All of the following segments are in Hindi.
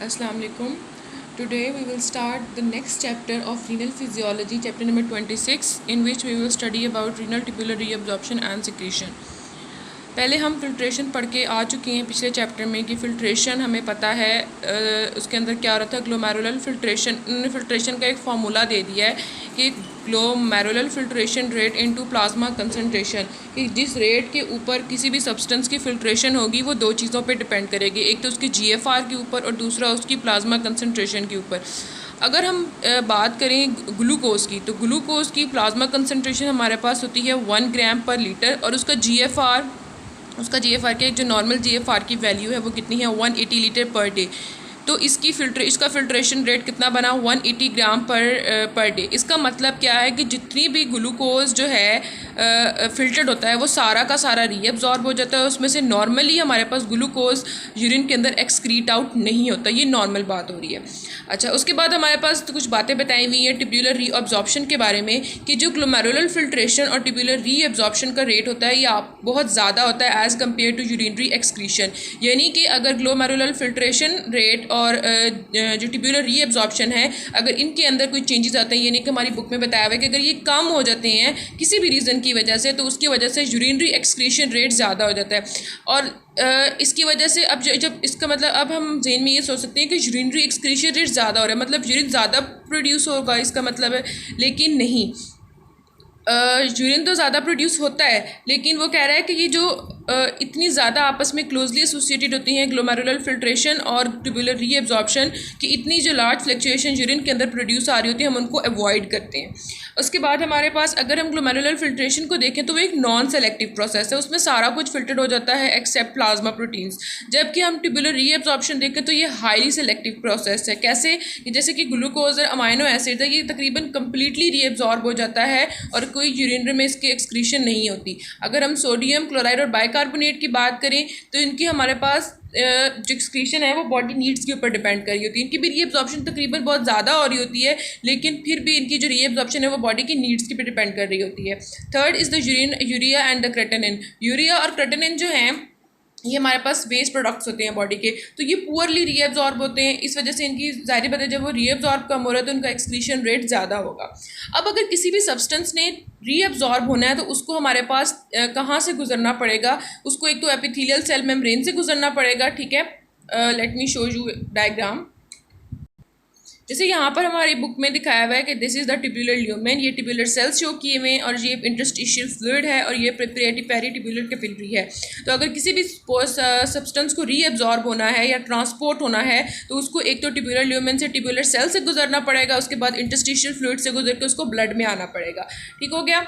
Assalamu alaikum. Today we will start the next chapter of renal physiology, chapter number 26, in which we will study about renal tubular reabsorption and secretion. पहले हम फिल्ट्रेशन पढ़ के आ चुके हैं पिछले चैप्टर में कि फ़िल्ट्रेशन हमें पता है उसके अंदर क्या हो रहा था। ग्लोमेरुलर फिल्ट्रेशन का एक फार्मूला दे दिया है कि glomerular filtration rate into plasma concentration, कि जिस रेट के ऊपर किसी भी सब्सटेंस की फिल्ट्रेशन होगी वो दो चीज़ों पे डिपेंड करेगी, एक तो उसकी GFR के ऊपर और दूसरा उसकी प्लाज्मा कंसंट्रेशन के ऊपर। अगर हम बात करें ग्लूकोज़ की, तो ग्लूकोज़ की प्लाज्मा कंसंट्रेशन हमारे पास होती है 1 ग्राम पर लीटर और उसका GFR के जो नॉर्मल GFR की वैल्यू है वो कितनी है 180 लीटर पर डे। तो इसका फिल्ट्रेशन रेट कितना बना 180 ग्राम पर डे। इसका मतलब क्या है कि जितनी भी ग्लूकोज जो है फ़िल्टर्ड होता है वो सारा का सारा रीअब्जॉर्ब हो जाता है। उसमें से नॉर्मली हमारे पास ग्लूकोज यूरिन के अंदर एक्सक्रीट आउट नहीं होता, ये नॉर्मल बात हो रही है। अच्छा, उसके बाद हमारे पास तो कुछ बातें बताई हुई हैं ट्यूबुलर रीअब्जॉर्प्शन के बारे में कि जो ग्लोमेरुलर फिल्ट्रेशन और ट्यूबुलर रीअब्जॉर्प्शन का रेट होता है ये बहुत ज़्यादा होता है as compare to urinary excretion. यानी कि अगर ग्लोमेरुलर फिल्ट्रेशन रेट और जो ट्यूबुलर रीअब्जॉर्प्शन है, अगर इनके अंदर कोई चेंजेस आते हैं, यानी कि हमारी बुक में बताया हुआ है कि अगर ये कम हो जाते हैं किसी भी रीज़न की वजह से, तो उसकी वजह से यूरिनरी एक्सक्रीशन रेट ज़्यादा हो जाता है। और इसकी वजह से अब जब इसका मतलब अब हम ज़हन में ये सोच सकते हैं कि यूरिनरी एक्सक्रीशन रेट ज़्यादा हो रहा है, मतलब यूरिन ज़्यादा प्रोड्यूस होगा इसका मतलब है, लेकिन नहीं। यूरिन तो ज़्यादा प्रोड्यूस होता है, लेकिन वो कह रहा है कि ये जो इतनी ज़्यादा आपस में क्लोजली एसोसिएटेड होती हैं ग्लोमेरुलर फिल्ट्रेशन और ट्यूबुलर रीअब्जॉर्प्शन, कि इतनी जो लार्ज फ्लक्चुएशन यूरिन के अंदर प्रोड्यूस आ रही होती है हम उनको अवॉइड करते हैं। उसके बाद हमारे पास अगर हम ग्लोमेरुलर फिल्ट्रेशन को देखें तो वो एक नॉन सेलेक्टिव प्रोसेस है, उसमें सारा कुछ फिल्टर्ड हो जाता है एक्सेप्ट प्लाज्मा प्रोटीन्स। जबकि हम ट्यूबुलर रीअब्जॉर्प्शन देखें तो ये हाईली सेलेक्टिव प्रोसेस है। कैसे? जैसे कि ग्लूकोज और अमाइनो एसिड है, ये तकरीबन कम्प्लीटली रीअब्जॉर्ब हो जाता है और कोई यूरिन में इसकी एक्सक्रीशन नहीं होती। अगर हम सोडियम क्लोराइड और बाइकार्बोनेट की बात करें तो इनकी हमारे पास जो एक्सक्रीशन है वो बॉडी नीड्स के ऊपर डिपेंड कर रही होती है। इनकी भी रीअब्जॉर्प्शन तकरीबन बहुत ज़्यादा हो रही होती है, लेकिन फिर भी इनकी जो रीअब्जॉर्प्शन है वो बॉडी की नीड्स के ऊपर डिपेंड कर रही होती है। Third is the urea and the creatinine. Urea और क्रेटिनिन जो हैं ये हमारे पास वेस्ट प्रोडक्ट्स होते हैं बॉडी के, तो ये पुअरली रीअब्जॉर्ब होते हैं। इस वजह से इनकी ज़ाहिर बात है जब वो रीअब्जॉर्ब कम हो रहा है तो उनका एक्सक्रीशन रेट ज़्यादा होगा। अब अगर किसी भी सब्सटेंस ने रीअब्जॉर्ब होना है तो उसको हमारे पास कहाँ से गुजरना पड़ेगा? उसको एक तो एपिथेलियल सेल मेम्ब्रेन से गुजरना पड़ेगा, ठीक है। Let me show you diagram. जैसे यहाँ पर हमारी बुक में दिखाया हुआ है कि this is the tubular lumen, ये ट्यूबुलर सेल्स शो किए हुए हैं और ये इंटरस्टिशियल फ्लूइड है और ये पेरीट्यूबुलर कैपिलरी है। तो अगर किसी भी सब्सटेंस को रीअब्जॉर्ब होना है या ट्रांसपोर्ट होना है तो उसको एक तो ट्यूबुलर ल्यूमेन से ट्यूबुलर सेल से गुजरना पड़ेगा, उसके बाद इंटरस्टिशियल फ्लूइड से गुजर के उसको ब्लड में आना पड़ेगा। ठीक हो गया।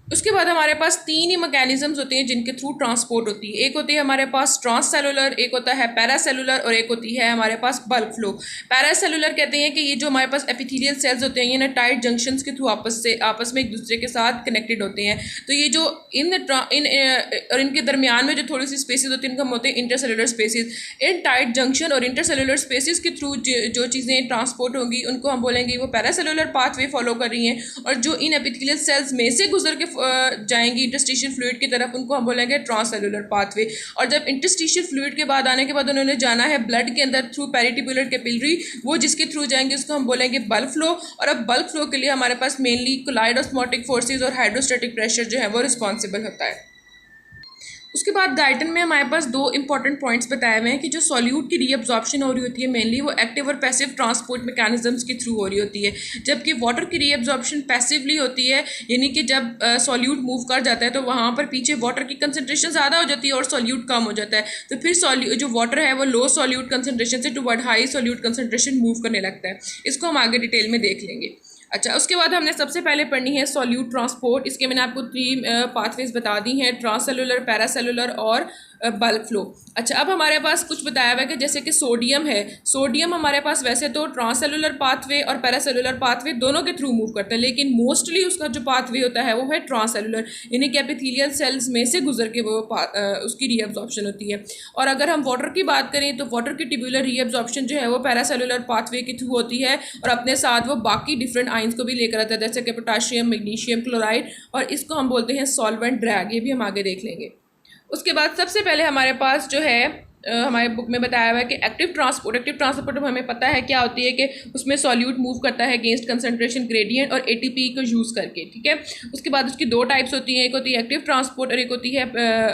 उसके बाद हमारे पास तीन ही मैकेनिज्म्स होते हैं जिनके थ्रू ट्रांसपोर्ट होती है। एक होती है हमारे पास ट्रांससेलुलर, एक होता है पैरासेलुलर और एक होती है हमारे पास बल्क फ्लो। पैरासेलुलर कहते हैं कि ये जो हमारे पास एपिथेलियल सेल्स होते हैं ये ना टाइट जंक्शंस के थ्रू आपस में एक दूसरे के साथ कनेक्टेड होते हैं। तो ये जो और इनके दरमियान में जो थोड़ी सी स्पेसिस होती हैं इनका हम होते हैं इंटरसेलुलर स्पेसिस। इन टाइट जंक्शन और इंटरसेलुलर स्पेसिस के थ्रू जो चीज़ें ट्रांसपोर्ट होंगी उनको हम बोलेंगे वो पैरासेलुलर पाथवे फॉलो कर रही हैं, और जो इन एपिथेलियल सेल्स में से गुजर के जाएंगी इंटरस्टिशियल फ्लूइड की तरफ उनको हम बोलेंगे ट्रांससेलुलर पाथवे। और जब इंटरस्टिशियल फ्लूइड के बाद आने के बाद उन्होंने जाना है ब्लड के अंदर थ्रू पेरीट्यूबुलर कैपिलरी, वो जिसके थ्रू जाएंगे उसको हम बोलेंगे बल्क फ्लो। और अब बल्क फ्लो के लिए हमारे पास मेनली कोलाइड ऑस्मोटिक फोर्सेज और हाइड्रोस्टैटिक प्रेशर जो है वो रिस्पॉन्सिबल होता है। उसके बाद डाइटन में हमारे पास दो इंपॉर्टेंट पॉइंट्स बताए हुए हैं कि जो सॉल्यूट की रीअब्जॉर्प्शन हो रही होती है मेनली वो एक्टिव और पैसिव ट्रांसपोर्ट मैकेनिज्म्स के थ्रू हो रही होती है, जबकि वाटर की रीअब्जॉर्प्शन पैसिवली होती है। यानी कि जब सॉल्यूट मूव कर जाता है तो वहाँ पर पीछे वाटर की कंसनट्रेशन ज़्यादा हो जाती है और सॉल्यूट कम हो जाता है, तो फिर जो वाटर है वो लो सॉल्यूट कंसनट्रेशन से toward high solute concentration move करने लगता है। इसको हम आगे डिटेल में देख लेंगे। अच्छा, उसके बाद हमने सबसे पहले पढ़नी है सॉल्यूट ट्रांसपोर्ट। इसके मैंने आपको 3 पाथवेज बता दी हैं, ट्रांससेलुलर, पैरासेलुलर और बल्क फ्लो। अच्छा, अब हमारे पास कुछ बताया हुआ है कि जैसे कि सोडियम है, सोडियम हमारे पास वैसे तो ट्रांससेलुलर पाथवे और पैरासेलुलर पाथवे दोनों के थ्रू मूव करता है, लेकिन मोस्टली उसका जो पाथवे होता है वो है ट्रांससेलुलर, यानी कि एपिथेलियल सेल्स में से गुजर के वो उसकी रीअब्जॉर्प्शन होती है। और अगर हम वाटर की बात करें तो वाटर की ट्यूबुलर रीअब्जॉर्प्शन जो है वो पैरासेलुलर पाथवे के थ्रू होती है और अपने साथ वो बाकी डिफरेंट आइंस को भी लेकर आता है, जैसे कि पोटाशियम, मैग्नीशियम क्लोराइड, और इसको हम बोलते हैं सॉल्वेंट ड्रैग। ये भी हम आगे देख लेंगे। उसके बाद सबसे पहले हमारे पास जो है हमारे बुक में बताया हुआ है कि एक्टिव ट्रांसपोर्ट हमें पता है क्या होती है कि उसमें सॉल्यूट मूव करता है अगेंस्ट कंसंट्रेशन ग्रेडियंट और एटीपी को यूज़ करके, ठीक है। उसके बाद उसकी दो टाइप्स होती हैं, एक होती है एक्टिव ट्रांसपोर्ट और एक होती है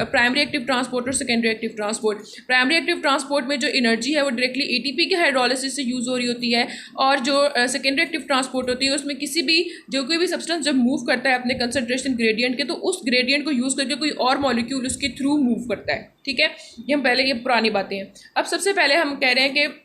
प्राइमरी एक्टिव ट्रांसपोर्ट और secondary active transport. Primary active transport में जो एनर्जी है वो डायरेक्टली एटीपी के हाइड्रोलिसिस से यूज़ हो रही होती है, और जो सेकेंडरी एक्टिव ट्रांसपोर्ट होती है उसमें किसी भी जो कोई भी सब्सटेंस जब मूव करता है अपने कंसंट्रेशन ग्रेडियंट के, तो उस ग्रेडियंट को यूज़ करके कोई और मॉलिक्यूल उसके थ्रू मूव करता है, ठीक है। ये हम पहले, ये पुरानी बातें हैं। अब सबसे पहले हम कह रहे हैं कि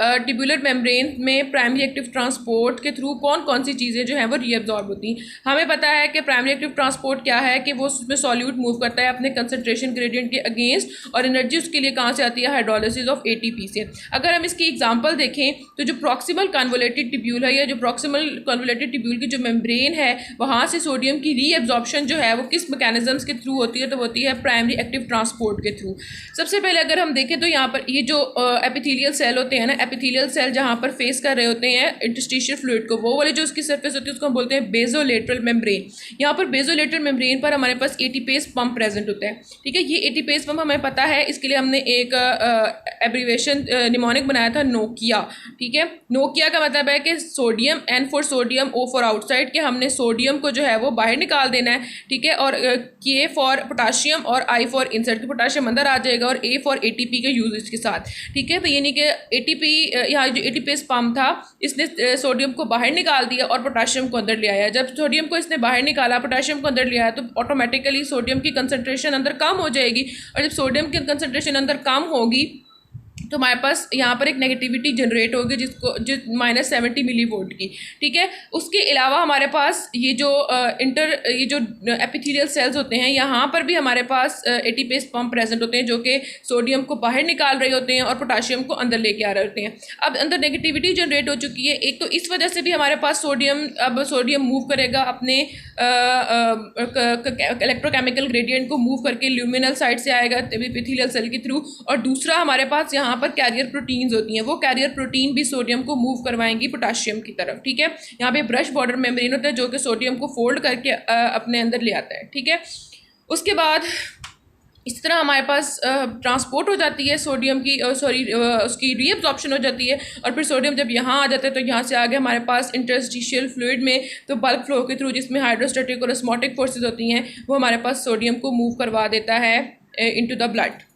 ट्यूबुलर मेम्ब्रेन में प्राइमरी एक्टिव ट्रांसपोर्ट के थ्रू कौन कौन सी चीज़ें जो हैं वो रीअब्जॉर्ब होती हैं। हमें पता है कि प्राइमरी एक्टिव ट्रांसपोर्ट क्या है कि वो उसमें सॉल्यूट मूव करता है अपने कंसंट्रेशन ग्रेडियंट के अगेंस्ट, और एनर्जी उसके लिए कहाँ से आती है, हाइड्रोलिसिस ऑफ एटीपी से। अगर हम इसकी एग्जांपल देखें तो जो प्रॉक्सिमल कन्वोलेटेड ट्यूब्यूल है, या जो प्रॉक्सिमल कन्वोलेटेड ट्यूब्यूल की जो मेम्ब्रेन है वहाँ से सोडियम की रीअब्जॉर्प्शन जो है वो किस मैकेनिज्म्स के थ्रू होती है, तो होती है प्राइमरी एक्टिव ट्रांसपोर्ट के थ्रू। सबसे पहले अगर हम देखें तो यहाँ पर ये जो एपिथेलियल सेल होते हैं ना, एपिथेलियल सेल जहाँ पर फेस कर रहे होते हैं इंटरस्टिशियल फ्लूइड को, वो वाली जो उसकी सरफेस होती है उसको हम बोलते हैं बेजोलेटरल मेम्ब्रेन। यहाँ पर बेजोलेटरल मेम्ब्रेन पर हमारे पास एटीपेस पंप प्रेजेंट होता है, ठीक है। ये एटीपेस पंप हमें पता है, इसके लिए हमने एक एब्रीवेशन निमोनिक बनाया था, नोकिया, ठीक है। नोकिया का मतलब है कि sodium, N for sodium, O for outside, कि हमने सोडियम को जो है वो बाहर निकाल देना है, ठीक है, और के फॉर पोटाशियम और आई फॉर इंसर्ट, पोटाशियम अंदर आ जाएगा, और ए फॉर एटीपी के यूज के साथ, ठीक है। तो यानी कि एटीपी, यहाँ जो एटीपेस पंप था इसने सोडियम को बाहर निकाल दिया और पोटाशियम को अंदर ले आया। जब सोडियम को इसने बाहर निकाला, पोटाशियम को अंदर ले आया, तो ऑटोमेटिकली सोडियम की कंसंट्रेशन अंदर कम हो जाएगी, और जब सोडियम की कंसंट्रेशन अंदर कम होगी तो हमारे पास यहाँ पर एक नेगेटिविटी जनरेट होगी जिसको जो -70 मिलीवोल्ट की, ठीक है। उसके अलावा हमारे पास ये जो ये जो एपिथेलियल सेल्स होते हैं, यहाँ पर भी हमारे पास एटीपेस पंप प्रेजेंट होते हैं जो कि सोडियम को बाहर निकाल रहे होते हैं और पोटाशियम को अंदर लेके आ रहे होते हैं। अब अंदर नेगेटिविटी जनरेट हो चुकी है, एक तो इस वजह से भी हमारे पास सोडियम मूव करेगा अपने इलेक्ट्रोकेमिकल ग्रेडियंट को मूव करके ल्यूमिनल साइड से आएगा एपिथेलियल सेल के थ्रू, और दूसरा हमारे पास यहाँ पर कैरियर प्रोटीन्स होती हैं, वो कैरियर प्रोटीन भी सोडियम को मूव करवाएंगी पोटाशियम की तरफ, ठीक है। यहाँ पे ब्रश बॉर्डर मेम्ब्रेन होता है जो कि सोडियम को फोल्ड करके अपने अंदर ले आता है, ठीक है। उसके बाद इस तरह हमारे पास ट्रांसपोर्ट हो जाती है सोडियम की, उसकी रीअब्जॉर्प्शन हो जाती है, और फिर सोडियम जब यहाँ आ जाता है तो यहाँ से आगे हमारे पास इंटरस्टिशियल फ्लूइड में तो बल्क फ्लो के थ्रू, जिसमें हाइड्रोस्टैटिक और ऑस्मोटिक फोर्सेस होती हैं, वो हमारे पास सोडियम को मूव करवा देता है इनटू द ब्लड।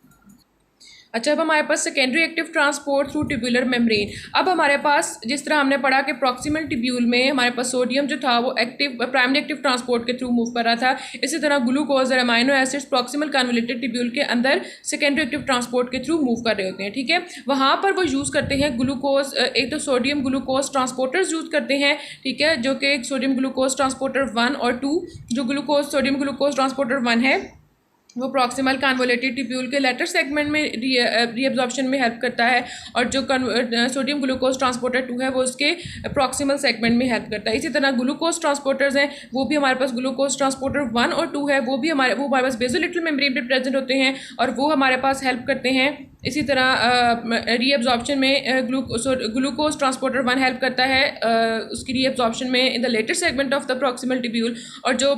अच्छा, अब हमारे पास secondary active transport through tubular membrane. अब हमारे पास जिस तरह हमने पढ़ा कि प्रॉक्सिमल ट्यूब्यूल में हमारे पास सोडियम जो था वो प्राइमरी एक्टिव ट्रांसपोर्ट के थ्रू मूव कर रहा था, इसी तरह ग्लूकोज और amino acids proximal convoluted tubule के अंदर सेकेंडरी एक्टिव ट्रांसपोर्ट के थ्रू मूव कर रहे होते हैं, ठीक है। वहाँ पर वो यूज़ करते हैं ग्लूकोज, एक तो सोडियम ग्लूकोज ट्रांसपोर्टर्स यूज़ करते हैं, ठीक है, जो कि सोडियम ग्लूकोज ट्रांसपोर्टर 1 और 2। जो सोडियम ग्लूकोज ट्रांसपोर्टर 1 है वो प्रॉक्सिमल कन्वोलेटेड ट्यूब्यूल के लेटर सेगमेंट में रीअब्जॉर्प्शन में हेल्प करता है, और जो सोडियम ग्लूकोज ट्रांसपोर्टर 2 है वो उसके प्रॉक्सिमल सेगमेंट में हेल्प करता है। इसी तरह ग्लूकोज ट्रांसपोर्टर्स हैं, वो भी हमारे पास ग्लूकोज ट्रांसपोर्टर 1 और 2 है, वो हमारे पास बेसोलेटरल मेम्ब्रेन पे प्रेजेंट होते हैं, और वो हमारे पास हेल्प करते हैं। इसी तरह रीअब्जॉर्प्शन में ग्लूकोज ट्रांसपोर्टर 1 हेल्प करता है उसकी रीअब्जॉर्प्शन में in the latter segment of the proximal tubule, और जो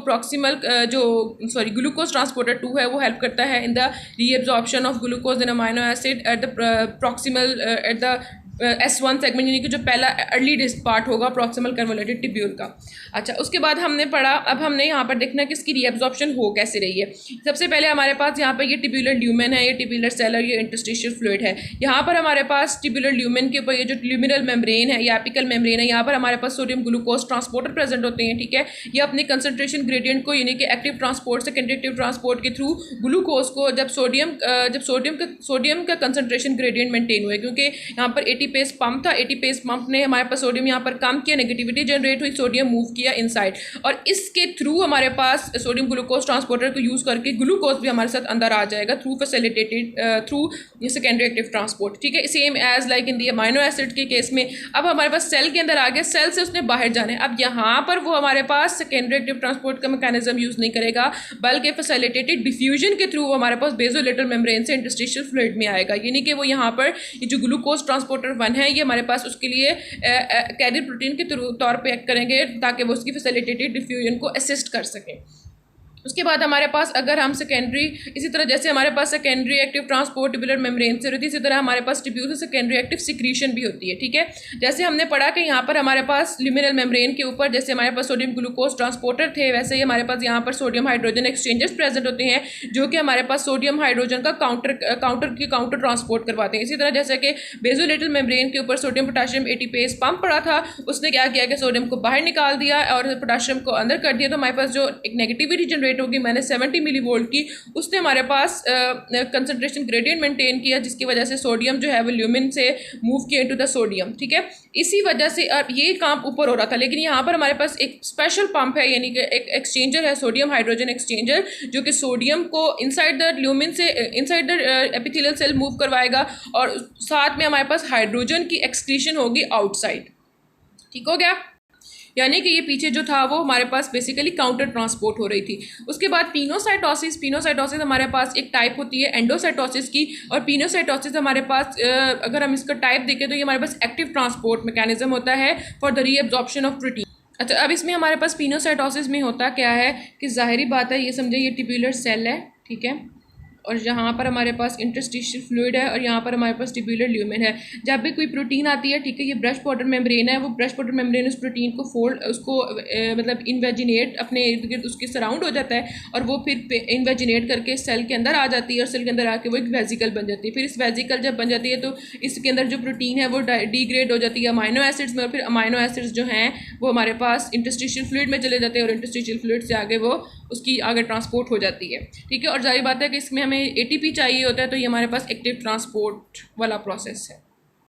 ग्लूकोज ट्रांसपोर्टर 2 है वो हेल्प करता है in the reabsorption of glucose and amino acid at the proximal at the S1 segment, यानी कि जो पहला अर्ली पार्ट होगा प्रॉक्सिमल कन्वोलेटेड ट्यूब्यूल का। अच्छा, उसके बाद हमने पढ़ा, अब हमने यहाँ पर देखना कि इसकी रीअब्जॉर्प्शन हो कैसे रही है। सबसे पहले हमारे पास यहाँ पर ये ट्यूब्यूलर ल्यूमेन है, ये ट्यूब्यूलर सेल और ये इंटरस्टिशियल फ्लूइड है। यहाँ पर हमारे पास ट्यूब्यूलर ल्यूमेन के ऊपर ये जो ल्यूमिनल मेम्ब्रेन है या एपिकल मेम्ब्रेन है, यहाँ पर हमारे पास सोडियम ग्लूकोज ट्रांसपोर्टर प्रेजेंट होते हैं, ठीक है। ये अपने कंसंट्रेशन ग्रेडियंट को, यानी कि active transport secondary active transport के थ्रू ग्लूकोज को, जब सोडियम का कंसंट्रेशन ग्रेडियंट मेंटेन हुए, क्योंकि यहाँ पर एटीपेस पंप था, एटीपेस पंप ने हमारे पास सोडियम यहाँ पर कम किया, नेगेटिविटी जनरेट हुई, सोडियम मूव किया इनसाइड, और इसके थ्रू हमारे पास सोडियम ग्लूकोज ट्रांसपोर्टर को यूज़ करके ग्लूकोज भी हमारे साथ अंदर आ जाएगा through facilitated through secondary active transport, ठीक है। Same as like in the amino acid के केस में। अब हमारे पास सेल के अंदर आ गया, सेल से उसने बाहर जाना है। अब यहाँ पर वो हमारे पास सेकेंडरी एक्टिव ट्रांसपोर्ट का मैकेनिज्म यूज़ नहीं करेगा, बल्कि फैसिलिटेटेड डिफ्यूजन के थ्रू हमारे पास बेसोलेटरल मेम्ब्रेन से इंटरस्टिशियल फ्लूइड में आएगा, यानी कि वो यहाँ पर ये जो ग्लूकोज ट्रांसपोर्टर 1 है ये हमारे पास उसके लिए कैरियर प्रोटीन के तौर पे एक्ट करेंगे ताकि वो उसकी फैसिलिटेटेड डिफ्यूजन को असिस्ट कर सकें। उसके बाद हमारे पास अगर हम सेकेंडरी, इसी तरह जैसे हमारे पास secondary active transport tubular membrane से होती है, इसी तरह हमारे पास डिफ्यूज सेकेंडरी एक्टिव सिक्रीशन भी होती है। ठीक है, जैसे हमने पढ़ा कि यहाँ पर हमारे पास ल्यूमिनल मेम्ब्रेन के ऊपर जैसे हमारे पास सोडियम ग्लूकोज ट्रांसपोर्टर थे, वैसे ही हमारे पास यहाँ पर सोडियम हाइड्रोजन एक्सचेंजर्स प्रेजेंट होते हैं जो कि हमारे पास सोडियम हाइड्रोजन का काउंटर ट्रांसपोर्ट करवाते हैं। इसी तरह जैसे कि बेसोलेटरल मेम्ब्रेन के ऊपर सोडियम पोटेशियम एटीपेज पंप पड़ा था, उसने क्या किया कि सोडियम को बाहर निकाल दिया और पोटेशियम को अंदर कर दिया, तो हमारे पास जो एक नेगेटिविटी जनरेट होगी मैंने 70 मिलीवोल्ट की, उसने हमारे पास कंसंट्रेशन ग्रेडियंट मेंटेन किया, जिसकी वजह से सोडियम जो है वो ल्यूमिन से मूव किया इनटू द सोडियम। ठीक है, इसी वजह से अब ये काम ऊपर हो रहा था, लेकिन यहाँ पर हमारे पास एक स्पेशल पंप है, यानी कि एक एक्सचेंजर है, सोडियम हाइड्रोजन एक्सचेंजर, जो कि सोडियम को इनसाइड द ल्यूमिन से inside the epithelial cell move करवाएगा और साथ में हमारे पास हाइड्रोजन की एक्सक्रीशन होगी आउटसाइड। ठीक हो गया, यानी कि ये पीछे जो था वो हमारे पास बेसिकली काउंटर ट्रांसपोर्ट हो रही थी। उसके बाद पिनोसाइटोसिस हमारे पास एक टाइप होती है एंडोसाइटोसिस की, और पिनोसाइटोसिस हमारे पास अगर हम इसका टाइप देखें तो ये हमारे पास एक्टिव ट्रांसपोर्ट मैकेनिज्म होता है for the reabsorption of protein. अच्छा, अब इसमें हमारे पास पिनोसाइटोसिस में होता क्या है कि जाहिरी बात है, ये समझे ये ट्यूबुलर सेल है, ठीक है, और यहाँ पर हमारे पास इंटरस्टिशियल फ्लूइड है और यहाँ पर हमारे पास ट्यूबुलर ल्यूमेन है। जब भी कोई प्रोटीन आती है, ठीक है, ये ब्रश बॉर्डर मेम्ब्रेन है, वो ब्रश बॉर्डर मेम्ब्रेन उस प्रोटीन को फोल्ड उसको मतलब इन्वेजिनेट अपने इर्द गिर्द उसके सराउंड हो जाता है और वो फिर इन्वेजिनेट करके सेल के अंदर आ जाती है और सेल के अंदर आके वो एक वेजिकल बन जाती है। फिर इस वेजिकल जब बन जाती है तो इसके अंदर जो प्रोटीन है वो डिग्रेड हो जाती है अमाइनो एसिड्स में, और फिर अमाइनो एसिड्स जो हैं वो हमारे पास इंटरस्टिशियल फ्लूइड में चले जाते हैं और इंटरस्टिशियल फ्लूइड से आगे वो उसकी आगे ट्रांसपोर्ट हो जाती है। ठीक है, और जाहिर बात है कि इसमें हमें ATP चाहिए होता है, तो ये हमारे पास एक्टिव ट्रांसपोर्ट वाला प्रोसेस है।